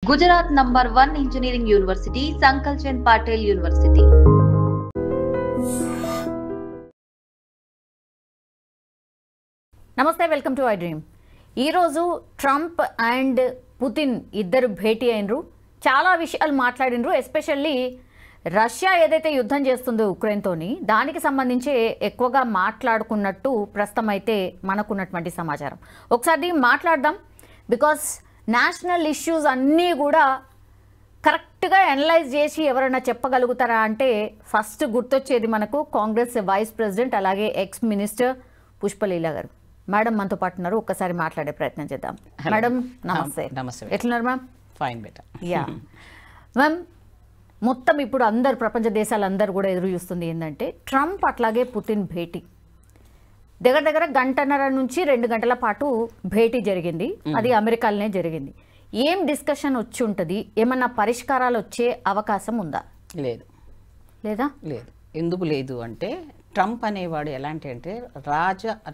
Gujarat number 1 engineering university Sankalchand Patil university. నమస్తే, welcome to I dream. ఈరోజు Trump and Putin ఇద్దరు భేటీ అయినరు. చాలా విషయాలు మాట్లాడినరు. ఎస్పెషల్లీ రష్యా ఏదైతే యుద్ధం చేస్తుందో ఉక్రెయిన్తోని దానికి సంబంధించి ఎక్కువగా మాట్లాడుకున్నట్టు ప్రస్తుతం అయితే మనకున్నటువంటి సమాచారం. ఒకసారి మాట్లాడదాం. బికాస్ నేషనల్ ఇష్యూస్ అన్నీ కూడా కరెక్ట్గా అనలైజ్ చేసి ఎవరైనా చెప్పగలుగుతారా అంటే ఫస్ట్ గుర్తొచ్చేది మనకు కాంగ్రెస్ వైస్ ప్రెసిడెంట్ అలాగే ఎక్స్ మినిస్టర్ పుష్పలీల గారు. మేడం మనతో పాటు ఉన్నారు. ఒక్కసారి మాట్లాడే ప్రయత్నం చేద్దాం. మేడం నమస్తే. నమస్తే. ఎట్లున్నారు మ్యామ్? ఫైన్ బేటా. యా మ్యామ్, మొత్తం ఇప్పుడు అందరు ప్రపంచ దేశాలందరూ కూడా ఎదురు చూస్తుంది ఏంటంటే ట్రంప్ అట్లాగే పుతిన్ భేటీ. దగ్గర దగ్గర గంటన్నర నుంచి 2 గంటల పాటు భేటీ జరిగింది. అది అమెరికాలోనే జరిగింది. ఏం డిస్కషన్ వచ్చి ఉంటుంది? ఏమన్నా పరిష్కారాలు వచ్చే అవకాశం ఉందా? లేదు. లేదా? లేదు. ఎందుకు లేదు అంటే ట్రంప్ అనేవాడు ఎలాంటి అంటే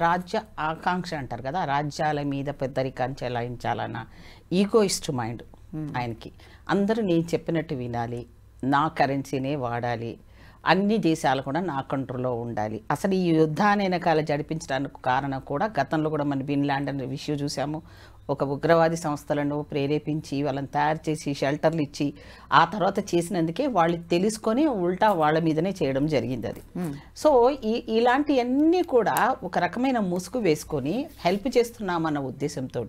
రాజ్య ఆకాంక్ష అంటారు కదా, రాజ్యాల మీద పెద్దరికాన్ని చెలాయించాలన్న ఈగోయిస్ట్ మైండ్ ఆయనకి. అందరూ నేను చెప్పినట్టు వినాలి, నా కరెన్సీనే వాడాలి, అన్ని దేశాలు కూడా నా కంట్రోల్లో ఉండాలి. అసలు ఈ యుద్ధాన్ని వెనకాల జరిపించడానికి కారణం కూడా గతంలో కూడా మన ఫిన్లాండ్ అనే విషయం చూసాము. ఒక ఉగ్రవాది సంస్థలను ప్రేరేపించి వాళ్ళని తయారు చేసి షెల్టర్లు ఇచ్చి ఆ తర్వాత చేసినందుకే వాళ్ళు తెలుసుకొని ఉల్టా వాళ్ళ మీదనే చేయడం జరిగింది అది. సో ఇలాంటివన్నీ కూడా ఒక రకమైన ముసుగు వేసుకొని హెల్ప్ చేస్తున్నామన్న ఉద్దేశంతో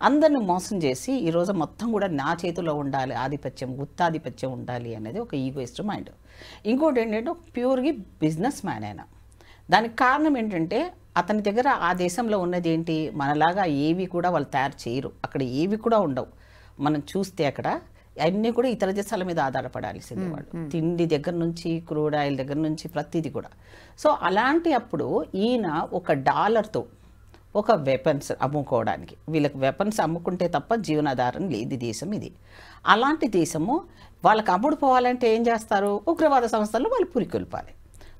అందరిని మోసం చేసి ఈరోజు మొత్తం కూడా నా చేతిలో ఉండాలి, గుత్తాధిపత్యం ఉండాలి అనేది ఒక ఈగోయిస్ట్ మైండ్. ఇంకోటి ఏంటంటే ప్యూర్గా బిజినెస్ మ్యాన్ అయినా. దానికి కారణం ఏంటంటే అతని దగ్గర ఆ దేశంలో ఉన్నది ఏంటి, మనలాగా ఏవి కూడా వాళ్ళు తయారు చేయరు, అక్కడ ఏవి కూడా ఉండవు. మనం చూస్తే అక్కడ అన్నీ కూడా ఇతర దేశాల మీద ఆధారపడాల్సింది వాళ్ళు. తిండి దగ్గర నుంచి క్రూడ్ ఆయిల్ దగ్గర నుంచి ప్రతిదీ కూడా. సో అలాంటి అప్పుడు ఈయన $1 ఒక వెపన్స్ అమ్ముకోవడానికి, వీళ్ళకి వెపన్స్ అమ్ముకుంటే తప్ప జీవనాధారం లేని దేశం ఇది. అలాంటి దేశము వాళ్ళకి అమ్ముడు పోవాలంటే ఏం చేస్తారు, ఉగ్రవాద సంస్థలు వాళ్ళు పురికొల్పాలి.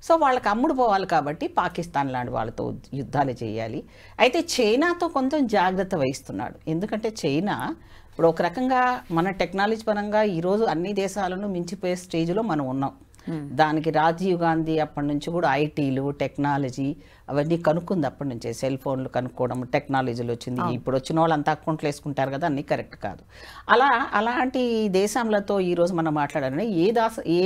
సో వాళ్ళకి అమ్ముడు పోవాలి కాబట్టి పాకిస్తాన్ లాంటి వాళ్ళతో యుద్ధాలు చేయాలి. అయితే చైనాతో కొంచెం జాగ్రత్త వహిస్తున్నాడు. ఎందుకంటే చైనా ఇప్పుడు ఒక రకంగా మన టెక్నాలజీ పరంగా ఈరోజు అన్ని దేశాలను మించిపోయే స్టేజ్లో మనం ఉన్నాం. దానికి రాజీవ్ గాంధీ అప్పటి నుంచి కూడా ఐటీలు టెక్నాలజీ అవన్నీ కనుక్కుంది. అప్పటి నుంచే సెల్ ఫోన్లు కనుక్కోవడం టెక్నాలజీలు వచ్చింది. ఇప్పుడు వచ్చిన వాళ్ళంతా అకౌంట్లు వేసుకుంటారు కదా, అన్నీ కరెక్ట్ కాదు. అలాంటి దేశాలతో ఈరోజు మనం మాట్లాడాలని ఏ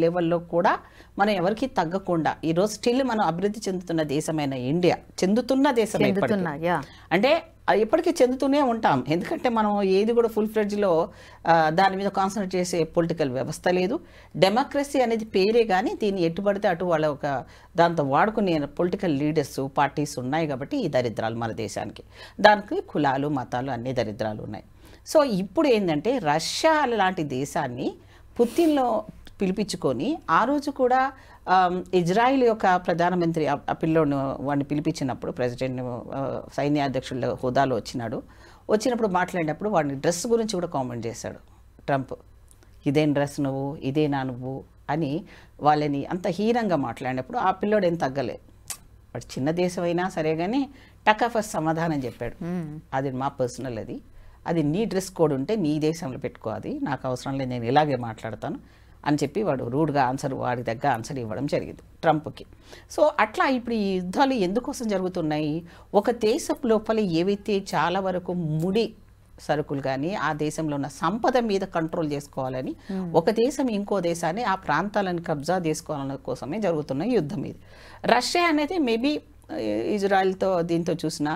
లెవెల్లో కూడా మనం ఎవరికి తగ్గకుండా ఈరోజు స్టిల్ మనం అభివృద్ధి చెందుతున్న దేశమైన ఇండియా, చెందుతున్న దేశం అంటే ఎప్పటికీ చెందుతూనే ఉంటాం. ఎందుకంటే మనం ఏది కూడా ఫుల్ ఫ్లెడ్జ్లో దాని మీద కాన్సన్ట్రేట్ చేసే పొలిటికల్ వ్యవస్థ లేదు. డెమోక్రసీ అనేది పేరే కానీ దీన్ని ఎట్టుబడితే అటు వాళ్ళ ఒక దాంతో వాడుకునే పొలిటికల్ లీడర్స్ పార్టీస్ ఉన్నాయి. కాబట్టి ఈ దరిద్రాలు మన దేశానికి, దానికి కులాలు మతాలు అన్ని దరిద్రాలు ఉన్నాయి. సో ఇప్పుడు ఏంటంటే రష్యా లాంటి దేశాన్ని పుతిన్లో పిలిపించుకొని ఆ రోజు కూడా ఇజ్రాయిల్ యొక్క ప్రధానమంత్రి ఆ పిల్లోని వాడిని పిలిపించినప్పుడు ప్రెసిడెంట్ సైన్యాధ్యక్షుల హోదాలో వచ్చినప్పుడు మాట్లాడినప్పుడు వాడిని డ్రెస్ గురించి కూడా కామెంట్ చేశాడు ట్రంప్. ఇదేం డ్రెస్ నువ్వు, ఇదేనా నువ్వు అని వాళ్ళని అంత హీనంగా మాట్లాడినప్పుడు ఆ పిల్లోడు ఏం తగ్గలేదు. వాడు చిన్న దేశం అయినా సరే కానీ టకాఫస్ సమాధానం చెప్పాడు. అది మా పర్సనల్, అది నీ డ్రెస్ కోడ్ ఉంటే నీ దేశంలో పెట్టుకో, అది నాకు అవసరం లేదు, నేను ఇలాగే మాట్లాడతాను అని చెప్పి వాడు రూడ్గా వాడి దగ్గర ఆన్సర్ ఇవ్వడం జరిగింది ట్రంప్కి. సో అట్లా ఇప్పుడు ఈ యుద్ధాలు ఎందుకోసం జరుగుతున్నాయి, ఒక దేశం లోపల ఏవైతే చాలా వరకు ముడి సరుకులు కానీ ఆ దేశంలో ఉన్న సంపద మీద కంట్రోల్ చేసుకోవాలని ఒక దేశం ఇంకో దేశాన్ని ఆ ప్రాంతాలను కబ్జా చేసుకోవాలన్న కోసమే జరుగుతున్న యుద్ధం ఇది. రష్యా అనేది మేబీ ఇజ్రాయెల్తో దీంతో చూసిన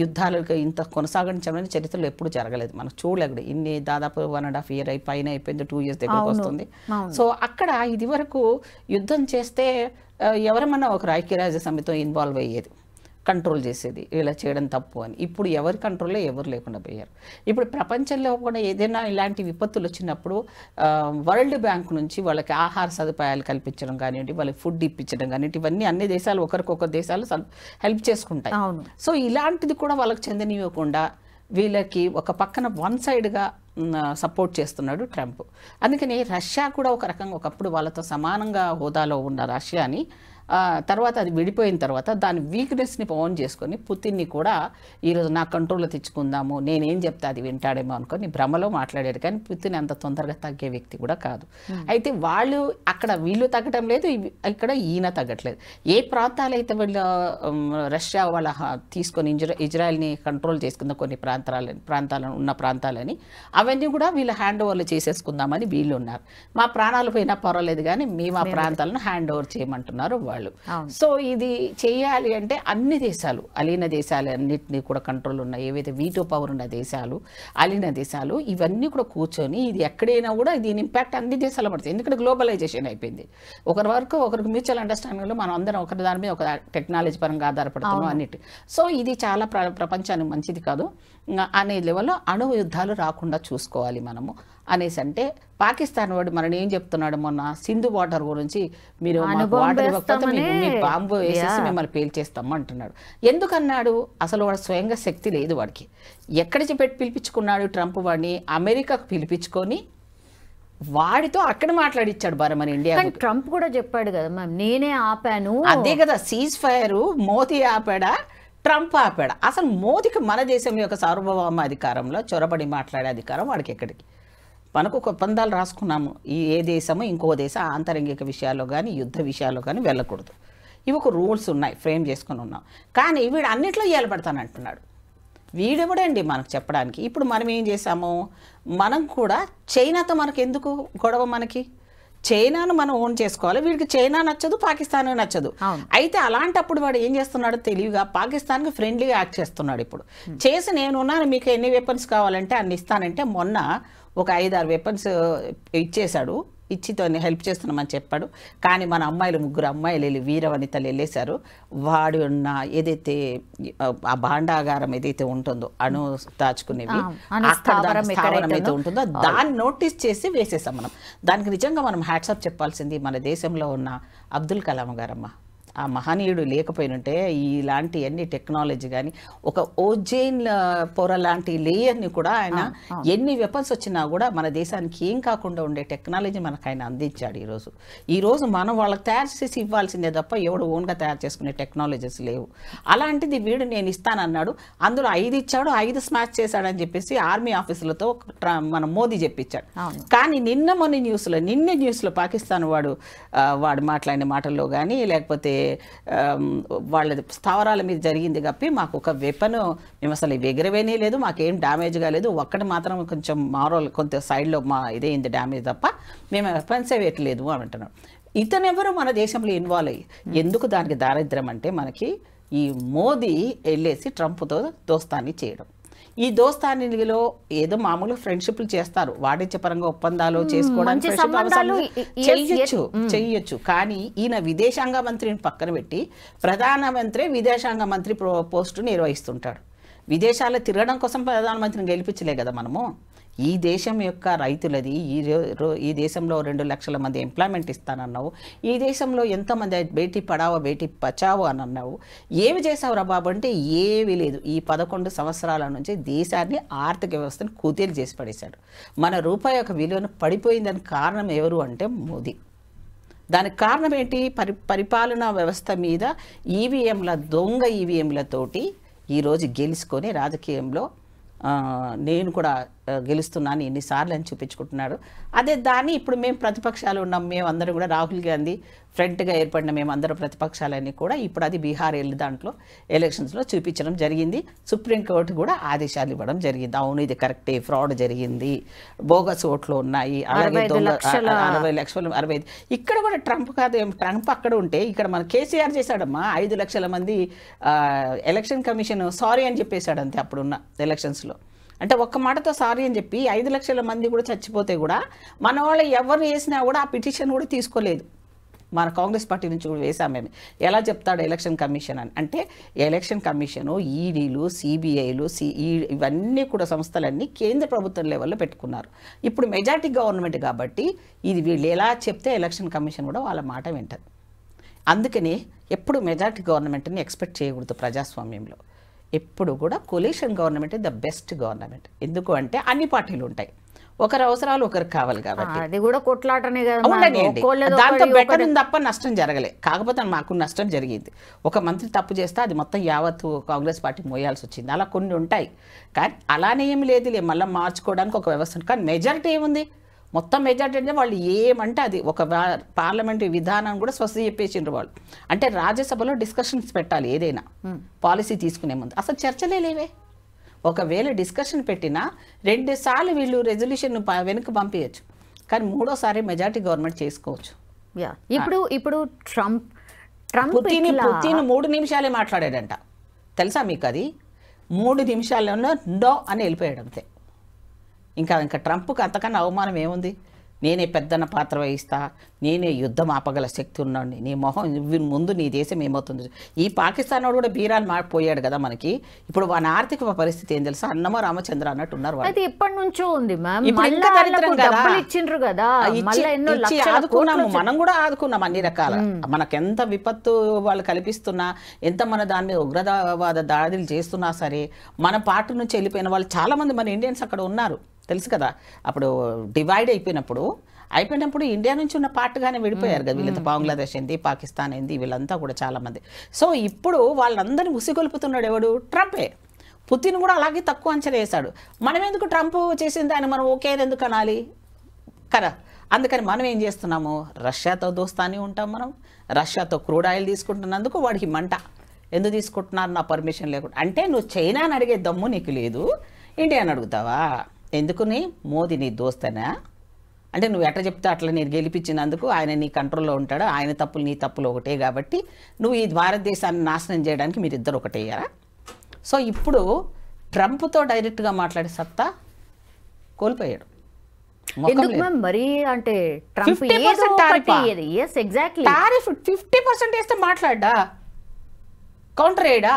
యుద్ధాలకు ఇంత కొనసాగించడం చరిత్రలో ఎప్పుడు జరగలేదు. మనకు చూడలేదు. ఇన్ని దాదాపు 1.5 year పైన అయిపోయింది, 2 years దగ్గరకు వస్తుంది. సో అక్కడ ఇది వరకు యుద్ధం చేస్తే ఎవరమన్నా ఒకరు ఐక్యరాజ్య సమితితో ఇన్వాల్వ్ అయ్యేది, కంట్రోల్ చేసేది, ఇలా చేయడం తప్పు అని. ఇప్పుడు ఎవరి కంట్రోల్లో ఎవరు లేకుండా పోయారు. ఇప్పుడు ప్రపంచంలో కూడా ఏదైనా ఇలాంటి విపత్తులు వచ్చినప్పుడు వరల్డ్ బ్యాంక్ నుంచి వాళ్ళకి ఆహార సదుపాయాలు కల్పించడం కానివ్వండి, వాళ్ళకి ఫుడ్ ఇప్పించడం కానివ్వండి, ఇవన్నీ అన్ని దేశాలు ఒకరికొకరు దేశాలు హెల్ప్ చేసుకుంటాయి. సో ఇలాంటిది కూడా వాళ్ళకి చెందనివ్వకుండా వీళ్ళకి ఒక పక్కన వన్ సైడ్గా సపోర్ట్ చేస్తున్నాడు ట్రంప్. అందుకని రష్యా కూడా ఒక రకంగా ఒకప్పుడు వాళ్ళతో సమానంగా హోదాలో ఉన్న రష్యాని తర్వాత అది విడిపోయిన తర్వాత దాని వీక్నెస్ని ఓన్ చేసుకొని పుతిన్ని కూడా ఈరోజు నా కంట్రోల్లో తెచ్చుకుందాము, నేనేం చెప్తే అది వింటాడేమో అనుకొని భ్రమలో మాట్లాడాడు. కానీ పుతిన్ అంత తొందరగా తగ్గే వ్యక్తి కూడా కాదు. అయితే వాళ్ళు అక్కడ వీళ్ళు తగ్గటం లేదు, ఇక్కడ ఈయన తగ్గట్లేదు. ఏ ప్రాంతాలు అయితే వీళ్ళు రష్యా వాళ్ళ తీసుకొని ఇజ్రాయెల్ని కంట్రోల్ చేసుకున్న కొన్ని ప్రాంతాలను ఉన్న ప్రాంతాలని అవన్నీ కూడా వీళ్ళ హ్యాండ్ ఓవర్లు చేసేసుకుందామని వీళ్ళు ఉన్నారు. మా ప్రాణాలు పోయినా పర్వాలేదు కానీ మేము ఆ ప్రాంతాలను హ్యాండ్ ఓవర్ చేయమంటున్నారు వాళ్ళు. సో ఇది చేయాలి అంటే అన్ని దేశాలు, అలీన దేశాలు అన్నింటినీ కూడా కంట్రోల్ ఉన్న ఏవైతే వీటో పవర్ ఉన్న దేశాలు, అలీన దేశాలు ఇవన్నీ కూడా కూర్చొని ఇది ఎక్కడైనా కూడా దీని ఇంపాక్ట్ అన్ని దేశాలు పడుతుంది. ఎందుకంటే గ్లోబలైజేషన్ అయిపోయింది. ఒకరి వరకు ఒకరికి మ్యూచువల్ అండర్స్టాండింగ్లో మనం అందరం ఒకరి దాని మీద ఒక టెక్నాలజీ పరంగా ఆధారపడుతున్నాం అన్నిటి. సో ఇది చాలా ప్రపంచానికి మంచిది కాదు అనే లెవెల్లో అణు యుద్ధాలు రాకుండా చూసుకోవాలి మనము అనేసి. అంటే పాకిస్తాన్ వాడు మనం ఏం చెప్తున్నాడు, మొన్న సింధు వాటర్ గురించి మీరు వాటర్ ఇవ్వకపోతే మీ బాంబు వేసేసి మిమ్మల్ని పేల్చేస్తాము అంటున్నాడు. ఎందుకన్నాడు? అసలు వాడు స్వయంగా శక్తి లేదు వాడికి. ఎక్కడికి పిలిపించుకున్నాడు ట్రంప్ వాడిని? అమెరికాకు పిలిపించుకొని వాడితో అక్కడ మాట్లాడిచ్చాడు మరి మన ఇండియా. ట్రంప్ కూడా చెప్పాడు కదా మ్యామ్, నేనే ఆపాను. అదే కదా సీజ్ ఫైర్. మోదీ ఆపాడా, ట్రంప్ ఆపాడా? అసలు మోదీకి మన దేశం యొక్క సార్వభౌమ అధికారంలో చొరబడి మాట్లాడే అధికారం వాడికి ఎక్కడికి? మనకు ఒప్పందాలు రాసుకున్నాము, ఏ దేశము ఇంకో దేశం ఆంతరంగిక విషయాల్లో కానీ యుద్ధ విషయాల్లో కానీ వెళ్ళకూడదు. ఇవి ఒక రూల్స్ ఉన్నాయి, ఫ్రేమ్ చేసుకుని ఉన్నాం. కానీ వీడు అన్నింటిలో ఏలబడతానంటున్నాడు. వీడెవడండి మనకు చెప్పడానికి? ఇప్పుడు మనం ఏం చేసాము, మనం కూడా చైనాతో మనకు ఎందుకు గొడవ? మనకి చైనాను మనం ఓన్ చేసుకోవాలి. వీడికి చైనా నచ్చదు, పాకిస్తాన్ నచ్చదు. అయితే అలాంటప్పుడు వాడు ఏం చేస్తున్నాడు తెలివిగా పాకిస్తాన్కి ఫ్రెండ్లీగా యాక్ట్ చేస్తున్నాడు. ఇప్పుడు చేసి నేనున్నాను, మీకు ఎన్ని వెపన్స్ కావాలంటే అన్ని ఇస్తానంటే మొన్న ఒక 5-6 వెపన్స్ ఇచ్చేశాడు. ఇచ్చితో హెల్ప్ చేస్తున్నామని చెప్పాడు. కానీ మన ముగ్గురు అమ్మాయిలు వెళ్ళి వీరవనితలు వెళ్ళేశారు. వాడు ఉన్న ఏదైతే ఆ భాండాగారం ఏదైతే ఉంటుందో అణు దాచుకునేవి స్థావరం అయితే ఉంటుందో దాన్ని నోటీస్ చేసి వేసేసాం మనం. దానికి నిజంగా మనం హ్యాట్సాప్ చెప్పాల్సింది మన దేశంలో ఉన్న అబ్దుల్ కలాం గారమ్మ. ఆ మహనీయుడు లేకపోయినంటే ఇలాంటి అన్ని టెక్నాలజీ కానీ ఒక ఓజైన్ పొర లాంటి లేయర్ని కూడా ఆయన ఎన్ని వెపన్స్ వచ్చినా కూడా మన దేశానికి ఏం కాకుండా ఉండే టెక్నాలజీ మనకు ఆయన అందించాడు. ఈరోజు మనం వాళ్ళకి తయారు చేసి ఇవ్వాల్సిందే తప్ప ఎవడు ఓన్గా తయారు చేసుకునే టెక్నాలజీస్ లేవు. అలాంటిది వీడు నేను ఇస్తానన్నాడు. అందులో 5 ఇచ్చాడు, 5 స్మాష్ చేశాడని చెప్పేసి ఆర్మీ ఆఫీసులతో మన మోదీ చెప్పించాడు. కానీ నిన్న న్యూస్లో పాకిస్తాన్ వాడు మాట్లాడిన మాటల్లో కానీ లేకపోతే వాళ్ళ స్థావరాల మీద జరిగింది కప్పి మాకు ఒక వెపన్ మేము అసలు ఎగరవేనే లేదు, మాకేం డ్యామేజ్ కాలేదు, ఒక్కటి మాత్రం కొంచెం కొంత సైడ్లో ఇదేంది డ్యామేజ్ తప్ప మేము వెపన్సే వేయట్లేదు అని అంటున్నాడు. ఇతనెవరు మన దేశంలో ఇన్వాల్వ్ అయ్యి ఎందుకు? దానికి దారిద్ర్యం అంటే మనకి ఈ మోదీ వెళ్ళేసి ట్రంప్తో దోస్తాన్ని చేయడం. ఈ దోస్తానిలో ఏదో మామూలుగా ఫ్రెండ్షిప్లు చేస్తారు, వాణిజ్య పరంగా ఒప్పందాలు చేసుకోవడానికి చెయ్యొచ్చు. కానీ ఈయన విదేశాంగ మంత్రిని పక్కన పెట్టి ప్రధానమంత్రి విదేశాంగ మంత్రి పోస్టు నిర్వహిస్తుంటాడు. విదేశాల్లో తిరగడం కోసం ప్రధానమంత్రిని గెలిపించలే కదా మనము. ఈ దేశం యొక్క రైతులది, ఈ దేశంలో 2 లక్షల మంది ఎంప్లాయ్మెంట్ ఇస్తానన్నావు, ఈ దేశంలో ఎంతోమంది బేటీ పడావో బేటీ బచావో అని అన్నావు. ఏమి చేసావు రా బాబు అంటే ఏమీ లేదు. ఈ 11 సంవత్సరాల నుంచి దేశాన్ని ఆర్థిక వ్యవస్థను కుదేలు చేసి పడేశాడు. మన రూపాయి యొక్క విలువను పడిపోయిందని కారణం ఎవరు అంటే మోదీ. దానికి కారణం ఏంటి? పరిపాలనా వ్యవస్థ మీద దొంగ ఈవీఎంలతోటి ఈరోజు గెలుచుకొని రాజకీయంలో నేను కూడా గెలుస్తున్నాను ఎన్నిసార్లు అని చూపించుకుంటున్నాడు. అదే దాన్ని ఇప్పుడు మేము ప్రతిపక్షాలు ఉన్నాం, మేమందరం కూడా రాహుల్ గాంధీ ఫ్రంట్గా ఏర్పడిన మేమందరం ప్రతిపక్షాలన్నీ కూడా ఇప్పుడు అది బీహార్ దాంట్లో ఎలక్షన్స్లో చూపించడం జరిగింది. సుప్రీంకోర్టు కూడా ఆదేశాలు ఇవ్వడం జరిగింది. అవును ఇది కరెక్టే, ఫ్రాడ్ జరిగింది, బోగస్ ఓట్లు ఉన్నాయి, అలాగే 60 లక్షలు 65. ఇక్కడ కూడా ట్రంప్ కాదు, ట్రంప్ అక్కడ ఉంటే ఇక్కడ మన కేసీఆర్ చేశాడమ్మా. 5 లక్షల మంది ఎలక్షన్ కమిషన్ సారీ అని చెప్పేశాడు అంతే అప్పుడున్న ఎలక్షన్స్లో. అంటే ఒక్క మాటతో సారీ అని చెప్పి 5 లక్షల మంది కూడా చచ్చిపోతే కూడా మన వాళ్ళు ఎవరు వేసినా కూడా ఆ పిటిషన్ కూడా తీసుకోలేదు. మన కాంగ్రెస్ పార్టీ నుంచి కూడా వేసాం మేము. ఎలా చెప్తాడు ఎలక్షన్ కమిషన్ అని అంటే, ఎలక్షన్ కమిషను ఈడీలు, సిబిఐలు, ఇవన్నీ కూడా సంస్థలన్నీ కేంద్ర ప్రభుత్వం లెవెల్లో పెట్టుకున్నారు. ఇప్పుడు మెజారిటీ గవర్నమెంట్ కాబట్టి ఇది వీళ్ళు ఎలా చెప్తే ఎలక్షన్ కమిషన్ కూడా వాళ్ళ మాట వింటది. అందుకని ఎప్పుడు మెజారిటీ గవర్నమెంట్ని ఎక్స్పెక్ట్ చేయకూడదు ప్రజాస్వామ్యంలో. ఎప్పుడు కూడా collision government the best government. ఎందుకు అంటే అన్ని పార్టీలు ఉంటాయి, ఒకరి అవసరాలు ఒకరికి కావాలి కాబట్టి అది కూడా కొట్లాటనే కదా మ్యామ్. ఉండనియండి. ఒక్కోళ్ళది దాంతో ఒకటి- బెటర్ తప్ప నష్టం జరగలే. కాకపోతే మాకు నష్టం జరిగింది. ఒక మంత్రి తప్పు చేస్తే అది మొత్తం యావత్తు కాంగ్రెస్ పార్టీ మోయాల్సి వచ్చింది. అలా కొన్ని ఉంటాయి. కానీ అలానే ఏమి లేదులే, మళ్ళీ మార్చుకోవడానికి ఒక వ్యవస్థ. కానీ మెజారిటీ ఏముంది, మొత్తం మెజారిటీ అంటే వాళ్ళు ఏమంటే అది ఒక పార్లమెంటరీ విధానం కూడా స్వస్థ చెప్పేసిండ్రు వాళ్ళు. అంటే రాజ్యసభలో డిస్కషన్స్ పెట్టాలి ఏదైనా పాలసీ తీసుకునే ముందు. అసలు చర్చలే లేవే. ఒకవేళ డిస్కషన్ పెట్టినా 2 సార్లు వీళ్ళు రెజల్యూషన్ వెనక్కి పంపించచ్చు, కానీ 3ఓసారి మెజారిటీ గవర్నమెంట్ చేసుకోవచ్చు. ఇప్పుడు ట్రంప్ పుతిన్ 3 నిమిషాలే మాట్లాడాడంట, తెలుసా మీకు? అది 3 నిమిషాల్లోనే నో అని వెళ్ళిపోయాడు అంతే. ఇంకా ట్రంప్కి అంతకన్నా అవమానం ఏముంది? నేనే పెద్దన్న పాత్ర వహిస్తా, నేనే యుద్ధం ఆపగల శక్తి ఉన్నాడు, నీ మొహం ముందు నీ దేశం ఏమవుతుంది. ఈ పాకిస్తాన్ వాడు కూడా బీరాలు మారిపోయాడు కదా మనకి. ఇప్పుడు మన ఆర్థిక పరిస్థితి ఏం తెలుసా? అన్నమో రామచంద్ర అన్నట్టు ఉన్నారు వాళ్ళు. అది ఎప్పటి నుంచో ఉంది మ్యామ్. ఇప్పుడు ఇంకా మళ్ళా దరిద్రం వాళ్ళకు కదా. డబ్బులు ఇచ్చిండ్రు కదా, మళ్ళా ఎన్నో ఇచ్చి లక్షల ఆదుకున్నాము, మనం కూడా ఆదుకున్నాం అన్ని రకాల. మనకెంత విపత్తు వాళ్ళు కల్పిస్తున్నా, ఎంత మన దాని మీద ఉగ్రవాద దాడులు చేస్తున్నా సరే, మన పార్టీ నుంచి వెళ్ళిపోయిన వాళ్ళు చాలా మంది మన ఇండియన్స్ అక్కడ ఉన్నారు, తెలుసు కదా. అప్పుడు డివైడ్ అయిపోయినప్పుడు ఇండియా నుంచి ఉన్న పార్ట్గానే విడిపోయారు కదా వీళ్ళంతా. బంగ్లాదేశ్ ఏంది, పాకిస్తాన్ ఏంది, వీళ్ళంతా కూడా చాలామంది. సో ఇప్పుడు వాళ్ళందరినీ ఉసిగొలుపుతున్నాడు ఎవడు? ట్రంపే. పుతిన్ కూడా అలాగే తక్కువ అంచనా వేశాడు. మనం ఎందుకు ట్రంప్ చేసింది ఆయన మనం ఓకే ఎందుకు అనాలి కదా. అందుకని మనం ఏం చేస్తున్నాము, రష్యాతో దోస్తానే ఉంటాం. మనం రష్యాతో క్రూడ్ ఆయిల్ తీసుకుంటున్నందుకు వాడికి మంట. ఎందుకు తీసుకుంటున్నారు నా పర్మిషన్ లేకుండా? అంటే నువ్వు చైనాని అడిగే దమ్ము నీకు లేదు, ఇండియాని అడుగుతావా? ఎందుకుని? మోదీ నీ దోస్తనా? అంటే నువ్వు ఎట్లా చెప్తే అట్లా నేను గెలిపించినందుకు ఆయన నీ కంట్రోల్లో ఉంటాడు, ఆయన తప్పులు నీ తప్పులు ఒకటే కాబట్టి నువ్వు ఈ భారతదేశాన్ని నాశనం చేయడానికి మీరిద్దరు ఒకటేయారా? సో ఇప్పుడు ట్రంప్తో డైరెక్ట్గా మాట్లాడే సత్తా కోల్పోయాడు. మరి అంటే ట్రంప్ 50% టారిఫ్ 50% వేస్తే మాట్లాడ్డా, కౌంటర్ అయ్యాడా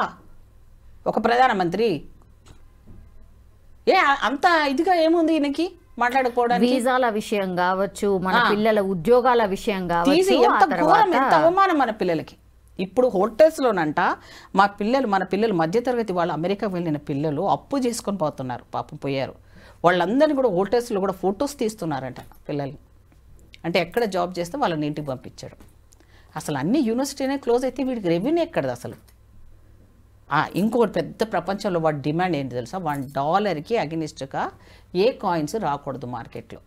ఒక ప్రధానమంత్రి? అంత ఇదిగా ఏముంది ఈయనకి మాట్లాడుకోవడానికి? వీసాల విషయం కావచ్చు, మన పిల్లల ఉద్యోగాల విషయం కావచ్చు, ఎంత అవమానం మన పిల్లలకి. ఇప్పుడు హోటల్స్లోనంట మన పిల్లలు మధ్యతరగతి వాళ్ళు, అమెరికా వెళ్ళిన పిల్లలు అప్పు చేసుకొని పోతున్నారు, పాపం పోయారు. వాళ్ళందరినీ కూడా హోటల్స్లో కూడా ఫొటోస్ తీస్తున్నారంట పిల్లల్ని. అంటే ఎక్కడ జాబ్ చేస్తే వాళ్ళని ఇంటికి పంపించాడు. అసలు అన్ని యూనివర్సిటీనే క్లోజ్ అయితే వీడికి రెవెన్యూ ఎక్కడది అసలు? ఇంకొకటి పెద్ద ప్రపంచంలో వాడి డిమాండ్ ఏంటి తెలుసా? $1కి అగెనిస్ట్గా ఏ కాయిన్స్ రాకూడదు మార్కెట్లో.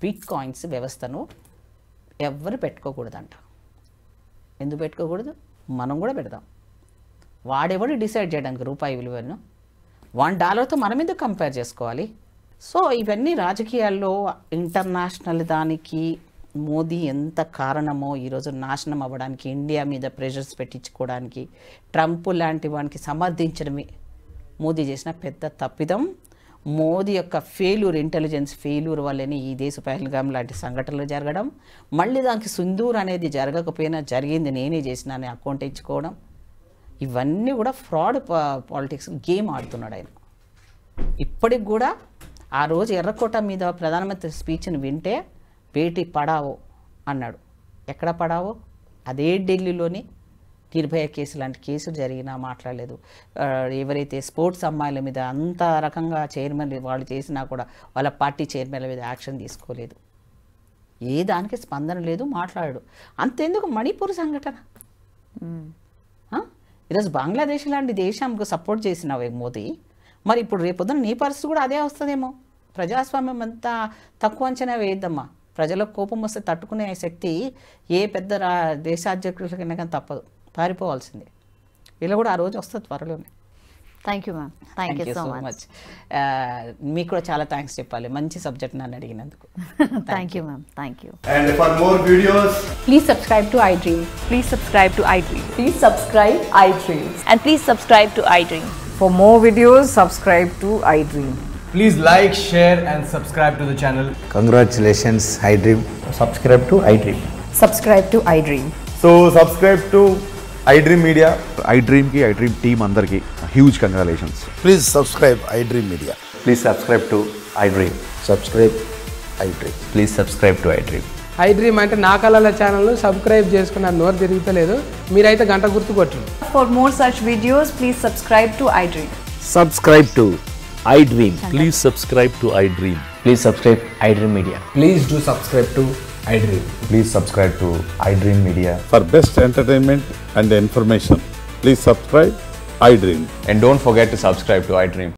బిట్ కాయిన్స్ వ్యవస్థను ఎవరు పెట్టుకోకూడదంట. ఎందుకు పెట్టుకోకూడదు? మనం కూడా పెడదాం. వాడెవడు డిసైడ్ చేయడానికి రూపాయి విలువను? $1తో మనం ఎందుకు కంపేర్ చేసుకోవాలి? సో ఇవన్నీ రాజకీయాల్లో ఇంటర్నేషనల్ దానికి మోదీ ఎంత కారణమో ఈరోజు నాశనం అవ్వడానికి, ఇండియా మీద ప్రెషర్స్ పెట్టించుకోవడానికి, ట్రంప్ లాంటి వానికి సమర్థించడమే మోదీ చేసిన పెద్ద తప్పిదం. మోదీ యొక్క ఫెయిల్యూర్, ఇంటెలిజెన్స్ ఫెయిల్యూర్ వల్లనే ఈ దేశ పహల్గాం లాంటి సంఘటనలు జరగడం, మళ్ళీ దానికి సింధూర్ అనేది జరగకపోయినా జరిగింది నేనే చేసిన అని అకౌంట్ ఇచ్చుకోవడం, ఇవన్నీ కూడా ఫ్రాడ్ పాలిటిక్స్ గేమ్ ఆడుతున్నాడు ఆయన. ఇప్పటికి కూడా ఆ రోజు ఎర్రకోట మీద ప్రధానమంత్రి స్పీచ్ని వింటే బేటీ పడావో అన్నాడు. ఎక్కడ పడావో? అదే ఢిల్లీలోని నిర్భయ కేసు లాంటి కేసులు జరిగినా మాట్లాడలేదు. ఎవరైతే స్పోర్ట్స్ అమ్మాయిల మీద అంత రకంగా చైర్మన్ వాళ్ళు చేసినా కూడా వాళ్ళ పార్టీ చైర్మన్ల మీద యాక్షన్ తీసుకోలేదు. ఏ దానికి స్పందన లేదు, మాట్లాడాడు. అంతెందుకు మణిపూర్ సంఘటన, ఈరోజు బంగ్లాదేశ్ లాంటి దేశానికి సపోర్ట్ చేసినావే మోదీ, మరి ఇప్పుడు రేపొద్దున నీ పరిస్థితి కూడా అదే వస్తుందేమో. ప్రజాస్వామ్యం అంతా తక్కువ అంచనా వేయద్దమ్మా. ప్రజలకు కోపం వస్తే తట్టుకునే శక్తి ఏ పెద్ద దేశాధ్యక్షులకైనా కానీ తప్పదు, పారిపోవాల్సిందే. ఇలా కూడా ఆ రోజు వస్తుంది త్వరలోనే. Thank you ma'am, thank you so much. మీకు కూడా చాలా థ్యాంక్స్ చెప్పాలి, మంచి సబ్జెక్ట్ నన్ను అడిగినందుకు. Thank you ma'am, thank you. And for more videos, Please subscribe to iDream. Please subscribe to iDream. Please subscribe iDream. And please subscribe to iDream. For more videos, subscribe to iDream. please like, share and subscribe to the channel. Congratulations, iDream. Subscribe to iDream. Subscribe to iDream. So subscribe to iDream Media. iDream ki iDream team andarki huge congratulations. Please subscribe iDream Media. Please subscribe to iDream. Subscribe iDream. Please subscribe to iDream. iDream అంటే నా కళల ఛానల్ను subscribe చేసుకున్న నోరు తిరుగుతలేదు, మీరైతే గంట గుర్తు కొట్టండి. For more such videos, please subscribe to iDream. Subscribe to iDream. Please subscribe to iDream. Please subscribe iDream Media. Please do subscribe to iDream. Please subscribe to iDream Media. For best entertainment and information, please subscribe iDream. And don't forget to subscribe to iDream.